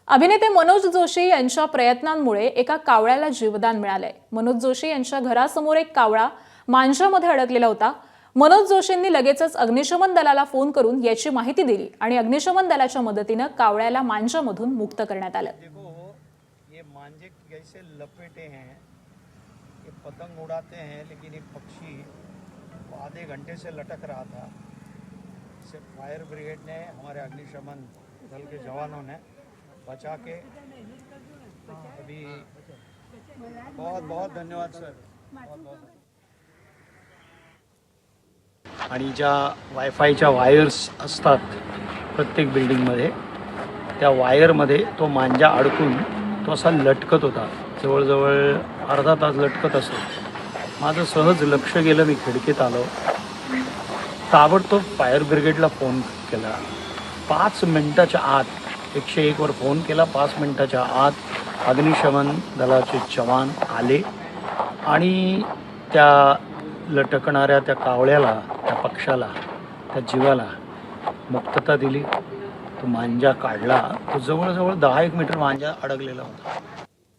अभिनेते मनोज जोशी यांच्या प्रयत्नांमुळे एका कावळ्याला जीवदान मिळालंय। मनोज जोशी यांच्या घरासमोर एक कावळा मांजामध्ये अडकलेला होता। मनोज जोशींनी लगेचच अग्निशमन दलाला फोन करून याची माहिती दिली आणि अग्निशमन दलाच्या मदतीने कावळ्याला मांजामधून मुक्त करण्यात आलं। देखो, ये मांजे कैसे लपेटे हैं, ये पतंग उड़ाते हैं, लेकिन एक पक्षी आधे घंटे से लटक रहा था। इसे फायर ब्रिगेड ने, हमारे अग्निशमन दल के जवानों ने बचा के अभी बहुत बहुत धन्यवाद सर, बहुत बहुत। आणि ज्या वायफायच्या वायर्स असतात प्रत्येक बिल्डिंगमध्ये, त्या वायरमध्ये तो मांजा अडकून तो असा लटकत होता, जवळजवळ अर्धा तास लटकत असतो। माझं सहज लक्ष गेलं, मी खिडकीत आलो, ताबडतोब फायर ब्रिगेडला फोन केला। 5 मिनिटाच्या आत 101 वर फोन केला। 5 मिनिटाच्या आत अग्निशमन दलाचे जवान आले आणि त्या लटकणाऱ्या त्या कावळ्याला, त्या पक्षाला, त्या जीवाला मुक्तता दिली। तो मांजा काढला। तो जवळजवळ 10-1 मीटर मांजा अडकलेला होता।